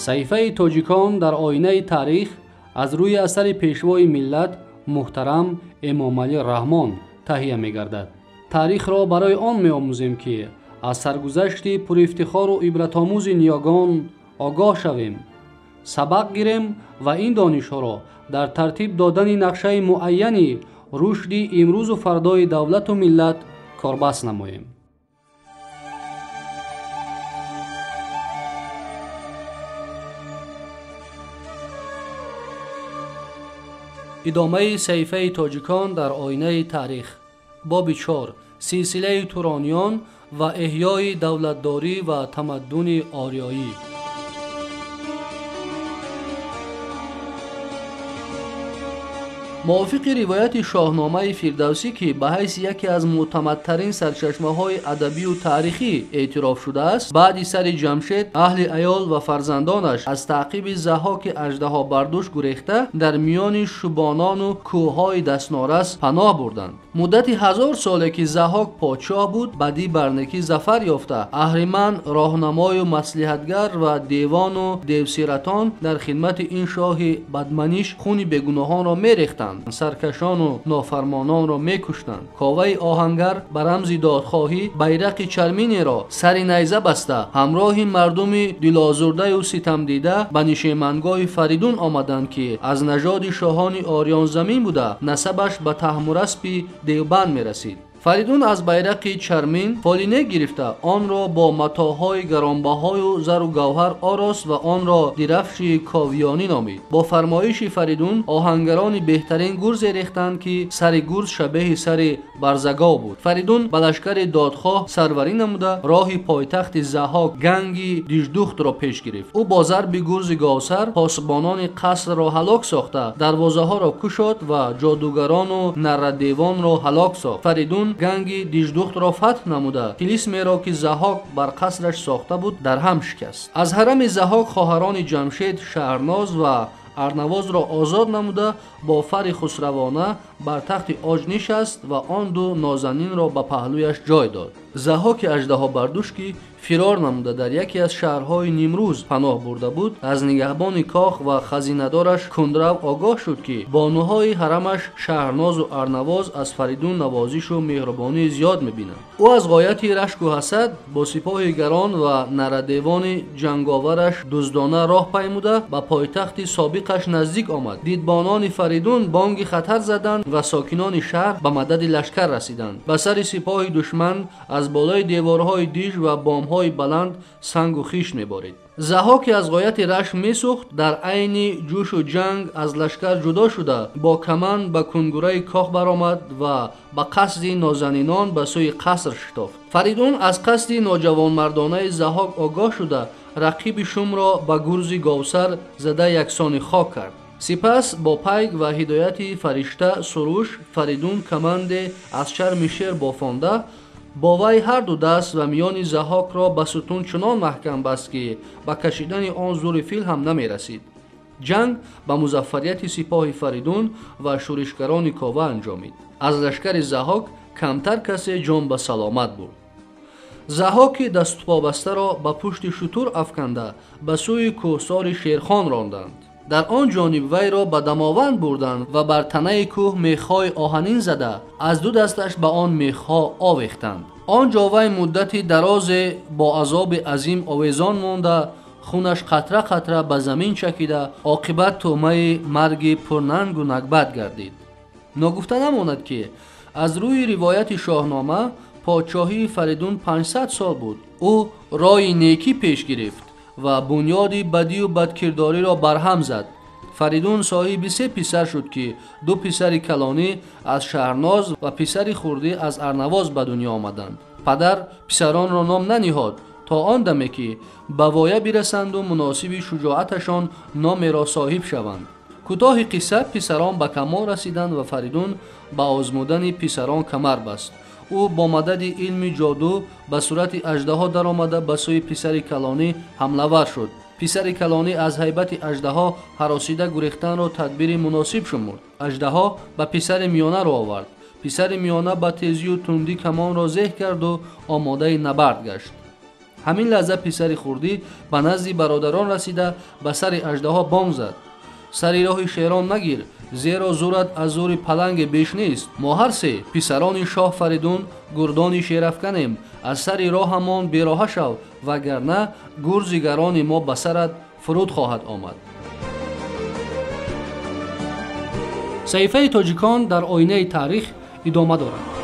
صحیفه تاجیکان در آینه تاریخ از روی اثر پیشوای ملت محترم امام علی رحمان تهیه می گردد. تاریخ را برای آن می آموزیم که از سرگذشت پر افتخار و عبرت آموز نیاگان آگاه شویم، سبق گیریم و این دانش ها را در ترتیب دادن نقشه معینی رشد امروز و فردای دولت و ملت کاربست نماییم. ادامه صحیفه تاجیکان در آینه تاریخ، باب 4: سلسله تورانیان و احیای دولتداری و تمدن آریایی. موافق روایت شاهنامه فردوسی که به حیث یکی از معتمدترین سرچشمه‌های ادبی و تاریخی اعتراف شده است، بعد سر جمشید اهل عیال و فرزندانش از تعقیب ضحاک اژدها بردوش گریخته در میان شبانان و کوههای دستنارس پناه بردند. مدت 1000 ساله که ضحاک پادشاه بود، بدی برنکی ظفر یافته اهریمن راهنمای و مصلحتگر و دیوان و دیوسیرتان در خدمت این شاه بدمنیش خون بیگناهان را می‌ریختند، سرکشان و نافرمانان را می‌کشتند. کاوه آهنگر به رمز دادخواهی بیرق چرمینی را سر نیزه بسته همراه مردم دلازرده و ستم دیده به نشیمنگاه فریدون آمدند که از نژاد شاهان آریان زمین بوده نسبش به طهماسپ دیوبند می‌رسید. فریدون از بیرق چرمین فالینه گرفته آن را با متاعهای گرانبهای و زر و گوهر آراست و آن را درفش کاویانی نامید. با فرمایش فریدون آهنگران بهترین گرز ریختند که سر گرز شبیه سر برزگاو بود. فریدون به لشکر دادخواه سروری نموده راه پایتخت ضحاک گنگ دیژدخت را پیش گرفت. او با ضرب گرز گاوسر پاسبانان قصر را هلاک ساخته دروازه ها را کشاد و جادوگران و نردیوان را هلاک ساخت. فریدون گنگ دیژدخت را فتح نموده طلسمی را که ضحاک بر قصرش ساخته بود در هم شکست. از حرم ضحاک خواهران جمشید شهرناز و ارنواز را آزاد نموده با فر خسروانه بر تخت عاج نشست و آن دو نازنین را به پهلویش جای داد. ضحاک اژدها بردوش که فرار نموده در یکی از شهرهای نیمروز پناه برده بود، از نگهبان کاخ و خزینه‌دارش کندرو آگاه شد که بانوهای حرمش شهرناز و ارنواز از فریدون نوازش و مهربانی زیاد می‌بینند. او از غایت رشک و حسد با سپاه گران و نردیوان جنگاورش دزدانه راه پیموده به پایتخت سابقش نزدیک آمد. دیدبانان فریدون بانگ خطر زدند و ساکنان شهر به مدد لشکر رسیدند. به سر سپاه دشمن از بالای دیوارهای دیژ و بام‌های بلند سنگ و خیش می‌بارید. ضحاک از غایت رشک می‌سوخت، در عین جوش و جنگ از لشکر جدا شده با کمان به کنگره کاخ برآمد و به قصد نازنینان به سوی قصر شتافت. فریدون از قصد نوجوانمردانه ضحاک آگاه شده رقیب شوم را به گرز گاوسر زده یکسان خاک کرد. سپس با پیک و هدایت فرشته سروش فریدون کمند از چرم شیر بافانده با وی هر دو دست و میان ضحاک را به ستون چنان محکم بست که به کشیدن آن زور فیل هم نمی رسید. جنگ به مظفریت سپاه فریدون و شورشگران کاوه انجامید. از لشکر ضحاک کمتر کسی جان به سلامت برد. ضحاک دست پا بسته را به پشت شتر افکنده به سوی کوهسار شیرخان راندند. در آن جانب وی را به دماوند بردند و بر تنه کوه میخهای آهنین زده از دو دستش به آن میخها آویختند. آنجا وی مدتی دراز با عذاب عظیم آویزان مانده خونش قطره قطره به زمین چکیده عاقبت طعمه مرگ پرننگ و نکبت گردید. ناگفته نماند که از روی روایت شاهنامه پادشاهی فریدون 500 سال بود. او رای نیکی پیش گرفت و بنیاد بدی و بدکرداری را برهم زد. فریدون صاحب 3 پسر شد که 2 پسر کلانی از شهرناز و پسر خرده از ارنواز به دنیا آمدند. پدر پسران را نام ننهاد تا آن دمه که به وایه برسند و مناسب شجاعتشان نام را صاحب شوند. کوتاه قصه پسران به کمال رسیدند و فریدون به آزمودن پسران کمر بست. او با مدد علم جادو به صورت اژدها در آمده به سوی پسر کلانی حمله ور شد. پسر کلانی از هیبت اژدها هراسیده گریختن را تدبیر مناسب شمرد. اژدها به پسر میانه را آورد. پسر میانه به تیزی و تندی کمان را زه کرد و آماده نبرد گشت. ҳамин лаҳза писари хурдӣ ба назди бародарон расида ба сари аждаҳо бонг зад: сари роҳи шерон магир, зеро зӯрат аз зӯри паланге беш нест. мо ҳар се писарони шоҳ Фаридун гурдони шерафканем. аз сари роҳамон бероҳа шав, вагарна гурзи гарони мо ба сарат фуруд хоҳад омад. саҳифаи тоҷикон дар оинаи таърих идома дорад.